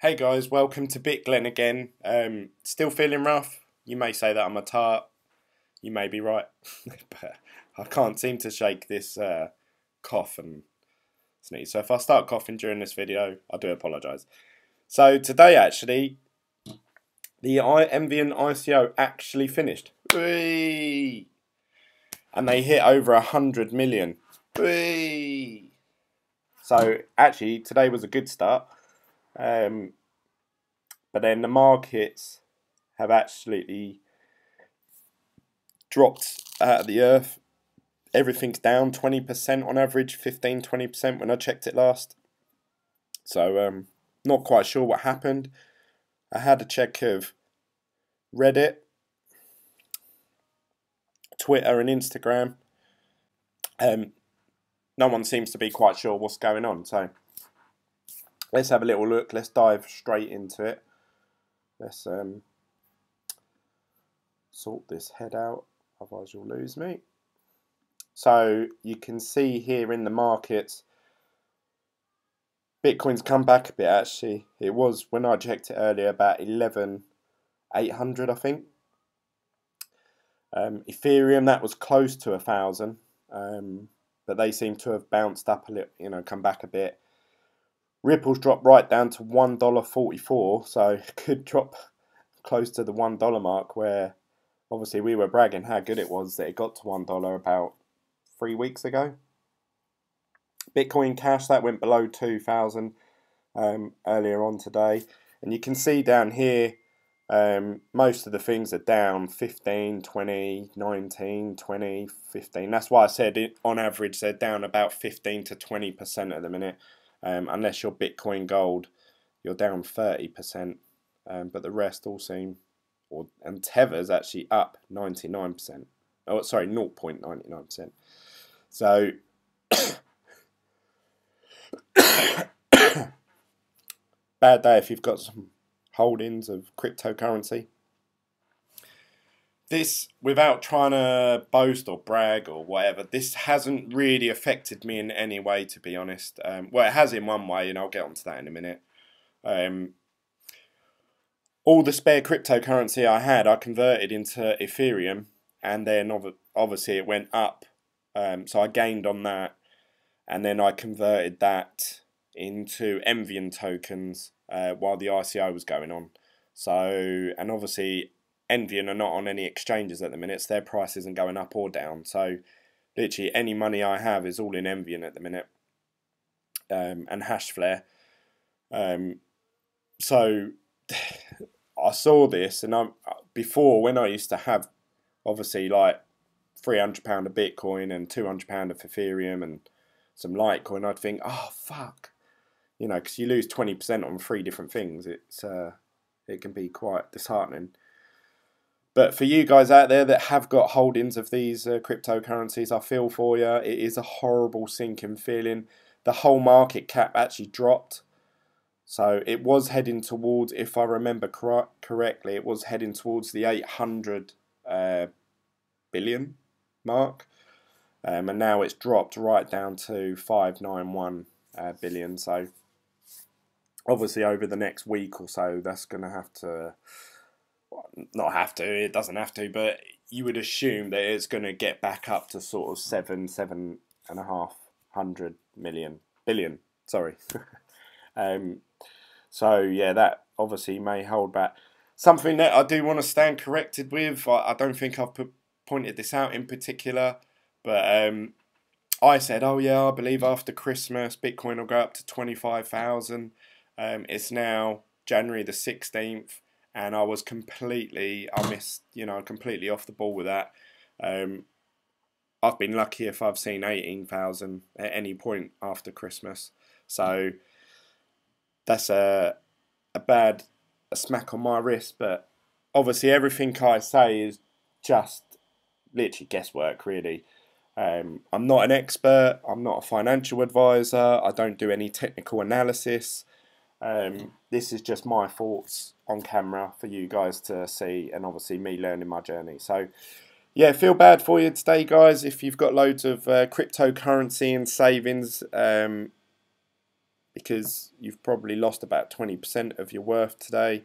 Hey guys, welcome to Glen again. Still feeling rough. You may say that I'm a tart. You may be right, but I can't seem to shake this cough and sneeze. So if I start coughing during this video, I do apologise. So today, actually, the envion ICO actually finished. Whee! And they hit over 100 million. Whee! So actually, today was a good start. But then the markets have absolutely dropped out of the earth. Everything's down 20% on average, 15-20% when I checked it last. So not quite sure what happened. I had a check of Reddit, Twitter and Instagram. No one seems to be quite sure what's going on. So let's have a little look. Let's dive straight into it. Let's sort this head out, otherwise you'll lose me. So you can see here in the markets, Bitcoin's come back a bit actually. It was, when I checked it earlier, about 11,800 I think. Ethereum, that was close to 1,000, but they seem to have bounced up a little, come back a bit. Ripple's dropped right down to $1.44, so it could drop close to the $1 mark, where obviously we were bragging how good it was that it got to $1 about 3 weeks ago. Bitcoin Cash, that went below 2,000 earlier on today, and you can see down here most of the things are down 15, 20, 19, 20, 15. That's why I said on average they're down about 15 to 20% at the minute. Unless you're Bitcoin Gold, you're down 30%, but the rest all seem, and Tether's actually up 99%. Oh, sorry, 0.99%. So bad day if you've got some holdings of cryptocurrency. This, without trying to boast or brag or whatever, this hasn't really affected me in any way, to be honest. Well, it has in one way, and I'll get onto that in a minute. All the spare cryptocurrency I had, I converted into Ethereum, and then obviously it went up. So I gained on that, and then I converted that into envion tokens while the ICO was going on. So, and obviously envion are not on any exchanges at the minute, so their price isn't going up or down. So literally any money I have is all in envion at the minute, and hashflare. So I saw this, and before, when I used to have obviously like £300 of Bitcoin and £200 of Ethereum and some Litecoin, I'd think, oh fuck, because you lose 20% on 3 different things. It can be quite disheartening. But for you guys out there that have got holdings of these cryptocurrencies, I feel for you. It is a horrible sinking feeling. The whole market cap actually dropped. So it was heading towards, if I remember correctly, it was heading towards the 800 billion mark. And now it's dropped right down to 591 billion. So obviously over the next week or so, that's going to have to... not have to, it doesn't have to, but you would assume that it's going to get back up to sort of 7.5 billion. Sorry. So yeah, that obviously may hold back. Something that I do want to stand corrected with, I don't think I've pointed this out in particular, but I said, oh yeah, I believe after Christmas Bitcoin will go up to 25,000. It's now January the 16th. And I was completely off the ball with that. I've been lucky if I've seen 18,000 at any point after Christmas. So that's a smack on my wrist. But obviously everything I say is just literally guesswork, really. I'm not an expert. I'm not a financial advisor. I don't do any technical analysis. This is just my thoughts on camera for you guys to see, and obviously me learning my journey. So yeah, feel bad for you today, guys, if you've got loads of cryptocurrency and savings, because you've probably lost about 20% of your worth today.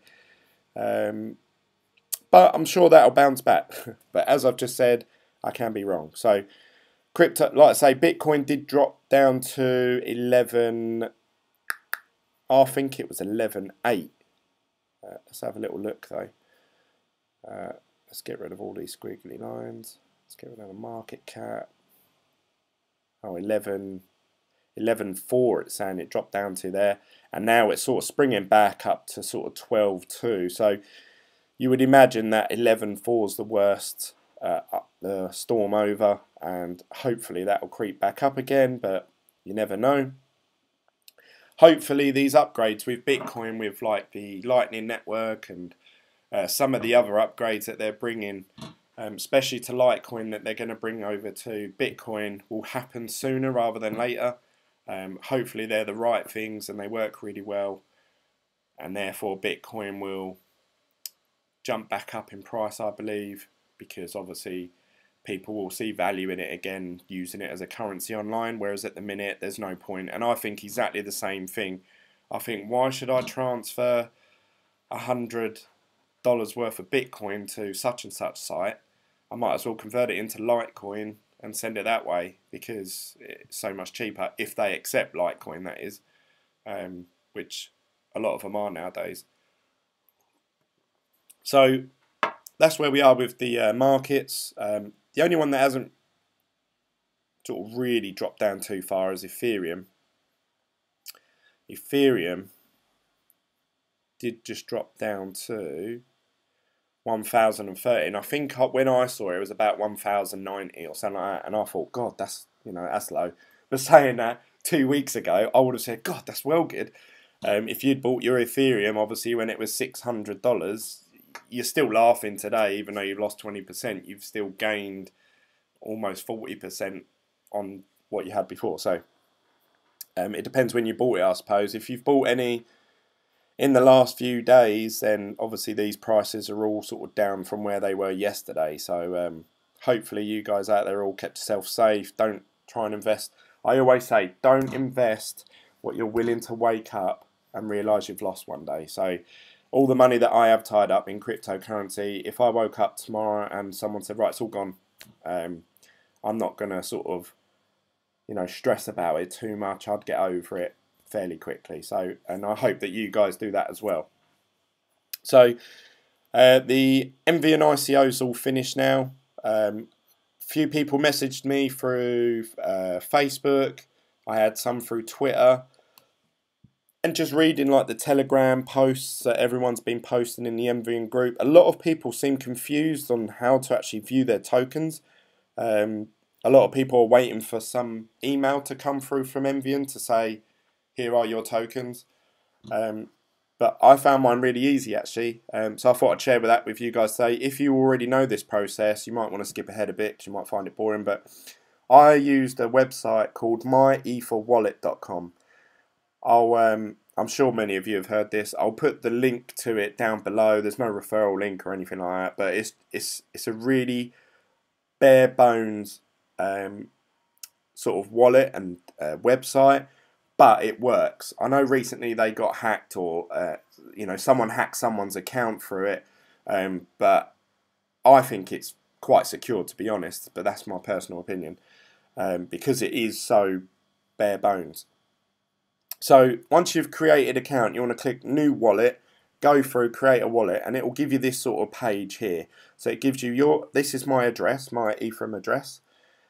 But I'm sure that'll bounce back. But as I've just said, I can be wrong. So crypto, like I say, Bitcoin did drop down to 11. I think it was 11.8. Let's have a little look though. Let's get rid of all these squiggly lines. Let's get rid of the market cap. Oh, 11.4 it's saying it dropped down to there. And now it's sort of springing back up to sort of 12.2. So you would imagine that 11.4 is the worst, the storm over. And hopefully that will creep back up again, but you never know. Hopefully these upgrades with Bitcoin, with like the Lightning Network and some of the other upgrades that they're bringing, especially to Litecoin, that they're going to bring over to Bitcoin, will happen sooner rather than later. Hopefully they're the right things and they work really well, and therefore Bitcoin will jump back up in price, I believe, because obviously people will see value in it again, using it as a currency online, whereas at the minute there's no point. And I think exactly the same thing. I think, why should I transfer $100 worth of Bitcoin to such and such site? I might as well convert it into Litecoin and send it that way, because it's so much cheaper, if they accept Litecoin, that is, which a lot of them are nowadays. So that's where we are with the markets. The only one that hasn't sort of really dropped down too far is Ethereum. Ethereum did just drop down to 1,030, and I think when I saw it, it was about 1,090 or something like that, and I thought, God, that's low. But saying that 2 weeks ago, I would have said, God, that's well good. If you'd bought your Ethereum, obviously when it was $600, you're still laughing today, even though you've lost 20%. You've still gained almost 40% on what you had before. So it depends when you bought it, I suppose. If you've bought any in the last few days, then obviously these prices are all sort of down from where they were yesterday. So hopefully you guys out there all kept yourself safe. Don't try and invest. I always say, don't invest what you're willing to wake up and realise you've lost one day. So all the money that I have tied up in cryptocurrency, if I woke up tomorrow and someone said, right, it's all gone, I'm not going to sort of, stress about it too much. I'd get over it fairly quickly. So, and I hope that you guys do that as well. So the envion ICO's all finished now. Few people messaged me through Facebook. I had some through Twitter. And just reading like the Telegram posts that everyone's been posting in the envion group, a lot of people seem confused on how to actually view their tokens. A lot of people are waiting for some email to come through from envion to say, here are your tokens. But I found mine really easy, actually. So I thought I'd share that with you guys today. If you already know this process, you might want to skip ahead a bit because you might find it boring. But I used a website called myetherwallet.com. I'm sure many of you have heard this. I'll put the link to it down below. There's no referral link or anything like that, but it's a really bare bones sort of wallet and website, but it works. I know recently they got hacked, or someone hacked someone's account through it, but I think it's quite secure, to be honest. But that's my personal opinion, because it is so bare bones. So once you've created an account, you want to click New Wallet, go through, create a wallet, and it will give you this sort of page here. So it gives you this is my address, my Ethereum address,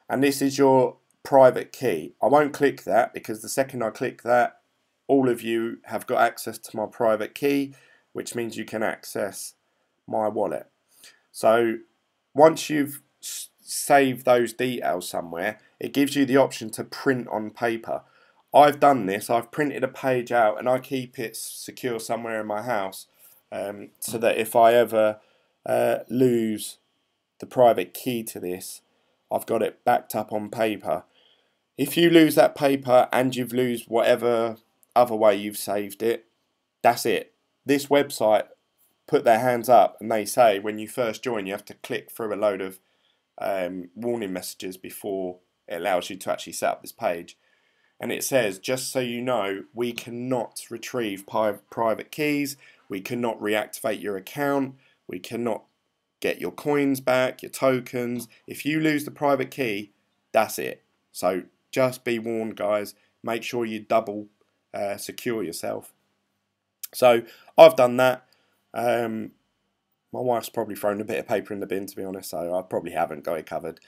and this is your private key. I won't click that, because the second I click that, all of you have got access to my private key, which means you can access my wallet. So once you've saved those details somewhere, it gives you the option to print on paper. I've done this. I've printed a page out and I keep it secure somewhere in my house, so that if I ever lose the private key to this, I've got it backed up on paper. If you lose that paper and you've lost whatever other way you've saved it, that's it. This website put their hands up, and they say when you first join you have to click through a load of warning messages before it allows you to actually set up this page. and it says, just so you know, we cannot retrieve private keys, we cannot reactivate your account, we cannot get your coins back, your tokens. If you lose the private key, that's it. So just be warned, guys. Make sure you double secure yourself. So I've done that. My wife's probably thrown a bit of paper in the bin, to be honest, so I probably haven't got it covered.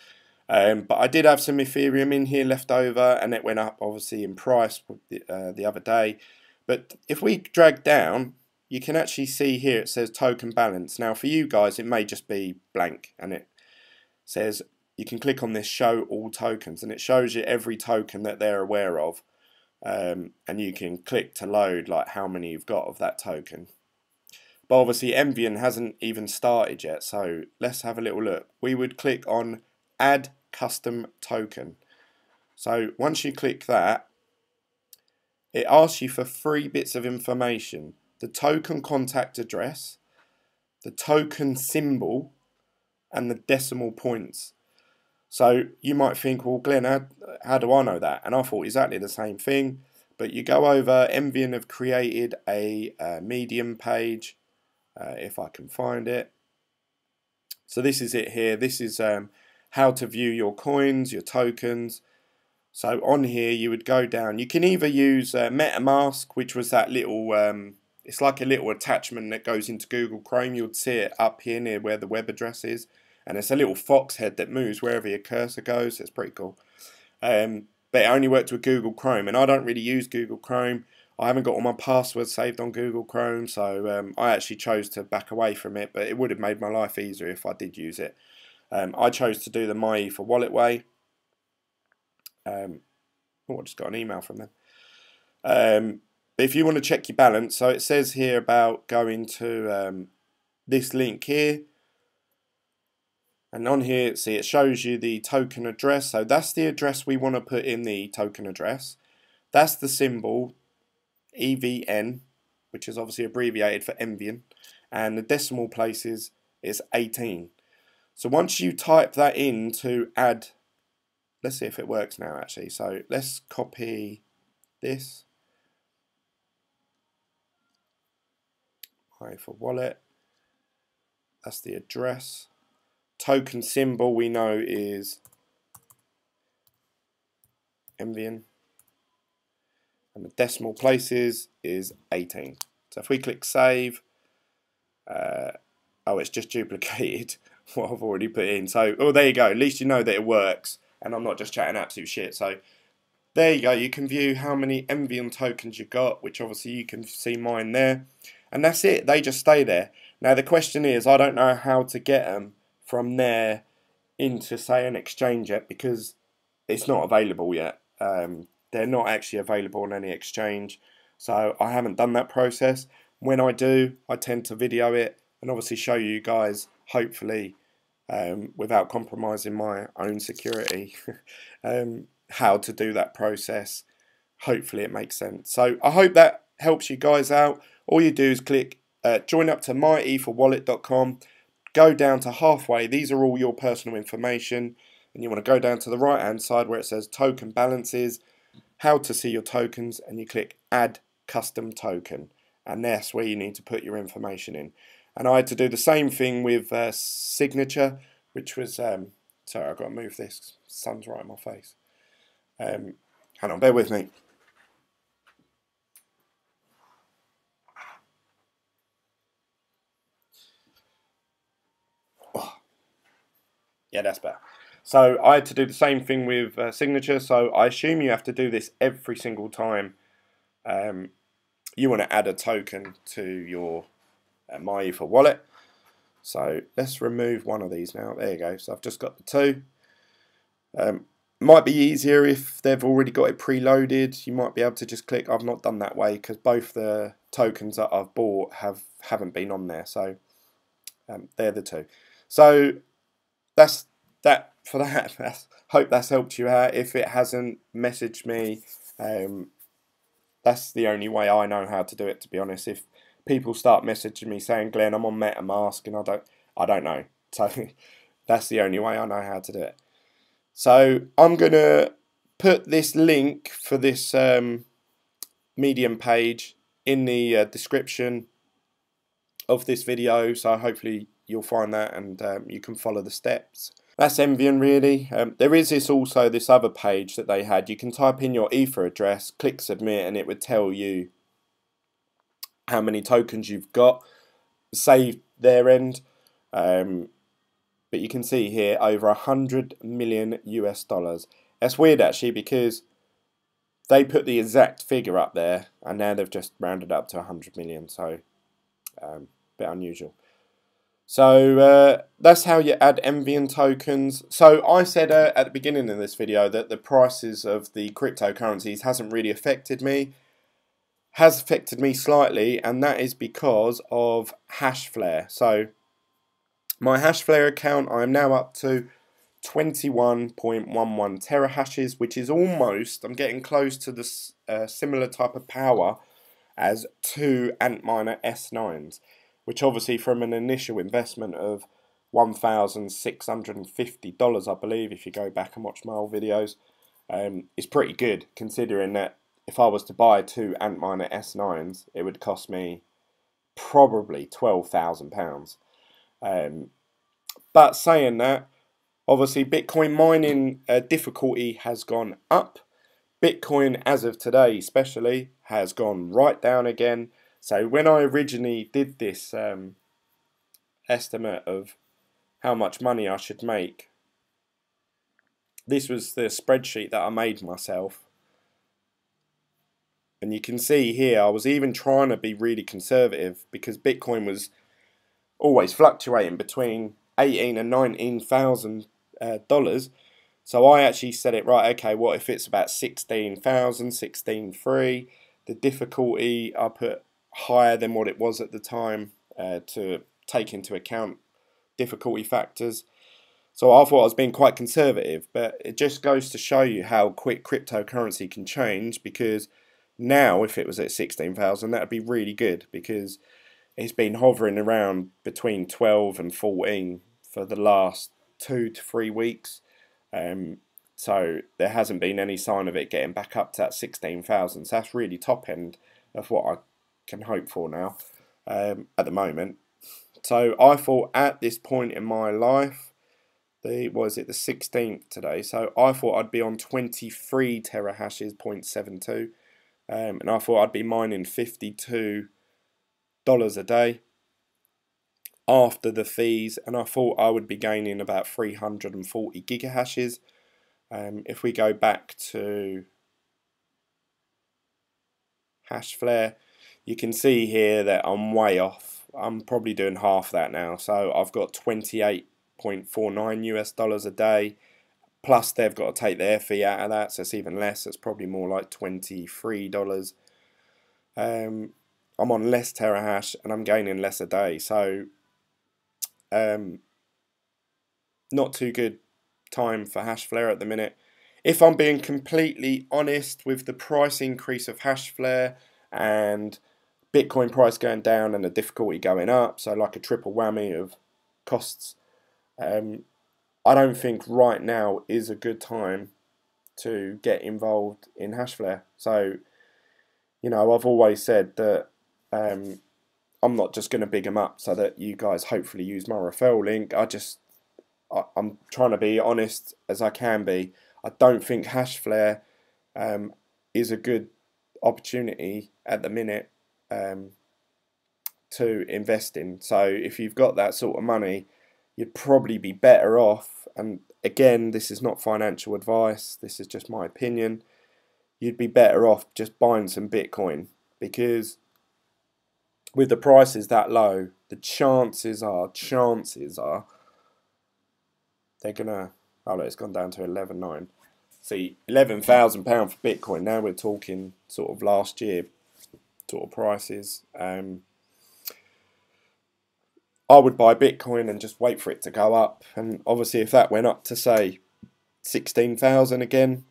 But I did have some Ethereum in here left over, and it went up obviously in price the other day. But if we drag down, you can actually see here it says token balance. Now for you guys it may just be blank, and it says you can click on this show all tokens, and it shows you every token that they're aware of, and you can click to load like how many you've got of that token. But obviously Envion hasn't even started yet, so let's have a little look. We would click on add custom token. So once you click that, it asks you for 3 bits of information: the token contact address, the token symbol, and the decimal points. So you might think, well, Glenn, how do I know that? And I thought exactly the same thing. But you go over, Envion have created a Medium page, if I can find it. So this is it here. This is how to view your coins, your tokens. So on here you would go down. You can either use MetaMask, which was that little, it's like a little attachment that goes into Google Chrome. You'd see it up here near where the web address is. And it's a little fox head that moves wherever your cursor goes. It's pretty cool. But it only worked with Google Chrome, and I don't really use Google Chrome. I haven't got all my passwords saved on Google Chrome, so I actually chose to back away from it, but it would have made my life easier if I did use it. I chose to do the MyEther wallet way. Oh, I just got an email from them. But if you want to check your balance, so it says here about going to this link here. And on here, see, it shows you the token address. So that's the address we want to put in the token address. That's the symbol, EVN, which is obviously abbreviated for Envion. And the decimal places is 18. So once you type that in to add, let's see if it works now actually. So let's copy this. For wallet. That's the address. Token symbol we know is Envion, and the decimal places is 18. So if we click save, oh, it's just duplicated what I've already put in. So, oh, there you go. At least you know that it works, and I'm not just chatting absolute shit. So there you go. You can view how many Envion tokens you got, which obviously you can see mine there, and that's it. They just stay there. Now the question is, I don't know how to get them from there into, say, an exchange yet, because it's not available yet. They're not actually available on any exchange, so I haven't done that process. When I do, I tend to video it and obviously show you guys, hopefully without compromising my own security, how to do that process. Hopefully it makes sense. So I hope that helps you guys out. All you do is click join up to myetherwallet.com. Go down to halfway. These are all your personal information, and you want to go down to the right hand side where it says token balances, how to see your tokens, and you click add custom token, and that's where you need to put your information in. And I had to do the same thing with signature, which was sorry, I've got to move this, sun's right in my face. Hang on, bear with me. Yeah, that's better. So I had to do the same thing with signature. So I assume you have to do this every single time you want to add a token to your MyEther wallet. So let's remove one of these now. There you go. So I've just got the two. Might be easier if they've already got it preloaded. You might be able to just click. I've not done that way because both the tokens that I've bought haven't been on there. So they're the two. So that's that for that. Hope that's helped you out. If it hasn't, message me. That's the only way I know how to do it, to be honest. If people start messaging me saying, Glenn, I'm on MetaMask, and I don't know. So that's the only way I know how to do it. So I'm gonna put this link for this Medium page in the description of this video, so hopefully you'll find that and you can follow the steps. That's envion really. There is this other page that they had. You can type in your Ether address, click submit, and it would tell you how many tokens you've got saved their end. But you can see here over 100 million US dollars. That's weird actually, because they put the exact figure up there and now they've just rounded up to 100 million, so a bit unusual. So that's how you add envion tokens. So I said at the beginning of this video that the prices of the cryptocurrencies hasn't really affected me. Has affected me slightly, and that is because of hashflare. So my hashflare account, I am now up to 21.11 terahashes, which is almost, I'm getting close to the similar type of power as two Antminer S9s, which obviously from an initial investment of $1,650, I believe, if you go back and watch my old videos, is pretty good, considering that if I was to buy two Antminer S9s, it would cost me probably £12,000. But saying that, obviously Bitcoin mining difficulty has gone up. Bitcoin, as of today especially, has gone right down again. So when I originally did this estimate of how much money I should make, this was the spreadsheet that I made myself. And you can see here, I was even trying to be really conservative because Bitcoin was always fluctuating between $18,000 and $19,000. So I actually said it right, okay, what if it's about 16,000, 16,300? The difficulty I put higher than what it was at the time to take into account difficulty factors. So I thought I was being quite conservative, but it just goes to show you how quick cryptocurrency can change, because now if it was at 16,000, that would be really good, because it's been hovering around between 12 and 14 for the last 2 to 3 weeks. So there hasn't been any sign of it getting back up to that 16,000. So that's really top end of what I can hope for now at the moment. So I thought at this point in my life, the 16th today, so I thought I'd be on 23 terahashes, 0.72, and I thought I'd be mining $52 a day after the fees, and I thought I would be gaining about 340 gigahashes. If we go back to hashflare, you can see here that I'm way off. I'm probably doing half that now, so I've got 28.49 US dollars a day, plus they've got to take their fee out of that, so it's even less. It's probably more like $23. I'm on less terahash and I'm gaining less a day, so not too good time for hashflare at the minute. If I'm being completely honest, with the price increase of hashflare and Bitcoin price going down and the difficulty going up, so like a triple whammy of costs, I don't think right now is a good time to get involved in hashflare. So, you know, I've always said that I'm not just going to big them up so that you guys hopefully use my referral link. I'm trying to be honest as I can be. I don't think hashflare is a good opportunity at the minute to invest in. So if you've got that sort of money, you'd probably be better off, and again, this is not financial advice, this is just my opinion, you'd be better off just buying some Bitcoin, because with the prices that low, the chances are they're gonna, oh look, it's gone down to 11.9. See, £11,000 for Bitcoin, now we're talking sort of last year sort of prices. I would buy Bitcoin and just wait for it to go up, and obviously if that went up to say 16,000 again,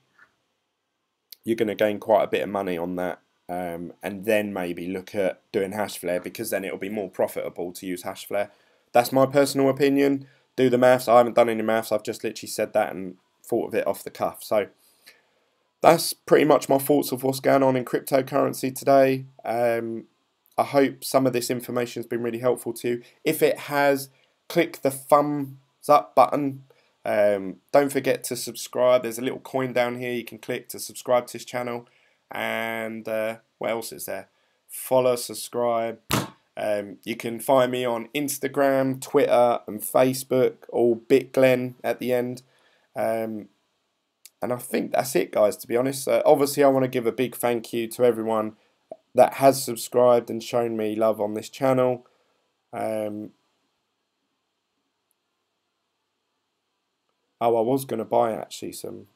you're going to gain quite a bit of money on that, and then maybe look at doing hashflare, because then it'll be more profitable to use hashflare. That's my personal opinion. Do the maths. I haven't done any maths, I've just literally said that and thought of it off the cuff. So that's pretty much my thoughts of what's going on in cryptocurrency today. I hope some of this information has been really helpful to you. If it has, click the thumbs up button. Don't forget to subscribe. There's a little coin down here you can click to subscribe to this channel. And what else is there? Follow, subscribe. You can find me on Instagram, Twitter and Facebook, all bitglen at the end. And I think that's it, guys, to be honest. Obviously, I want to give a big thank you to everyone that has subscribed and shown me love on this channel. Oh, I was going to buy actually some.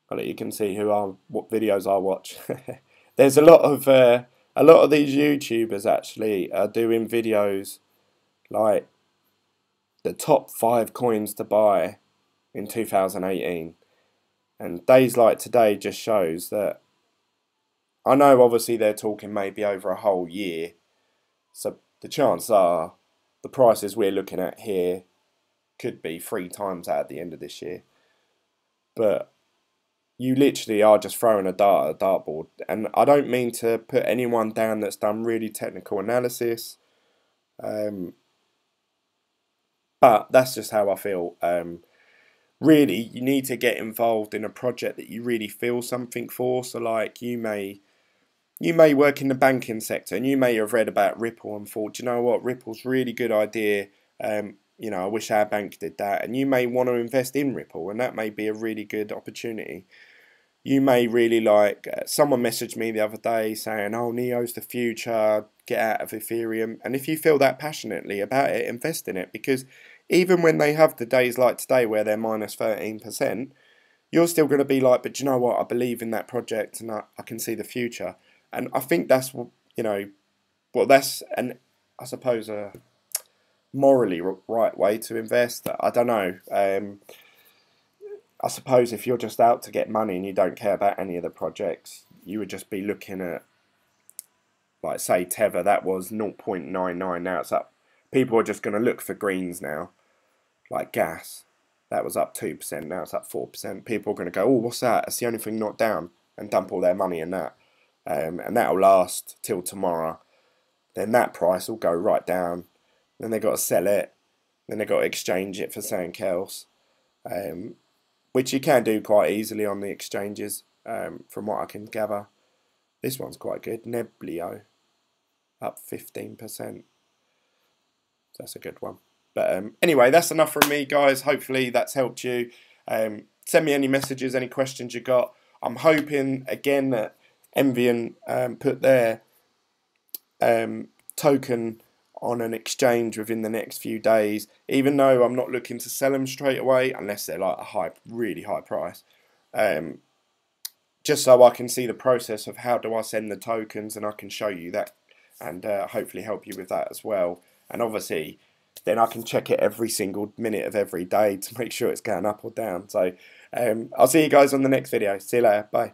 I'll let you can see what videos I watch. There's a lot of these YouTubers actually are doing videos like the top 5 coins to buy in 2018, and days like today just shows that. I know obviously they're talking maybe over a whole year, so the chances are the prices we're looking at here could be 3 times that at the end of this year. But you literally are just throwing a dart at a dartboard, and I don't mean to put anyone down that's done really technical analysis, but that's just how I feel. Really, you need to get involved in a project that you really feel something for. So like you may work in the banking sector and you may have read about Ripple and thought, you know what, Ripple's a really good idea. You know, I wish our bank did that. And you may want to invest in Ripple, and that may be a really good opportunity. You may really like, someone messaged me the other day saying, oh, Neo's the future, get out of Ethereum. And if you feel that passionately about it, invest in it, because even when they have the days like today where they're minus 13%, you're still going to be like, but you know what, I believe in that project and I can see the future. And I think that's, you know, well, that's, and I suppose, a morally right way to invest. I don't know. I suppose if you're just out to get money and you don't care about any of the projects, you would just be looking at, like, say, Tether, that was 0.99, now it's up. People are just going to look for greens now, like gas. That was up 2%, now it's up 4%. People are going to go, oh, what's that? It's the only thing not down, and dump all their money in that. And that'll last till tomorrow. Then that price will go right down. Then they've got to sell it. Then they've got to exchange it for something else. Which you can do quite easily on the exchanges, from what I can gather. This one's quite good. Neblio, up 15%. That's a good one. But anyway, that's enough from me, guys. Hopefully that's helped you. Send me any messages, any questions you got. I'm hoping, again, that Envion put their token on an exchange within the next few days, even though I'm not looking to sell them straight away unless they're like a really high price, just so I can see the process of how do I send the tokens, and I can show you that, and hopefully help you with that as well. And obviously then I can check it every single minute of every day to make sure it's going up or down. So I'll see you guys on the next video. See you later. Bye.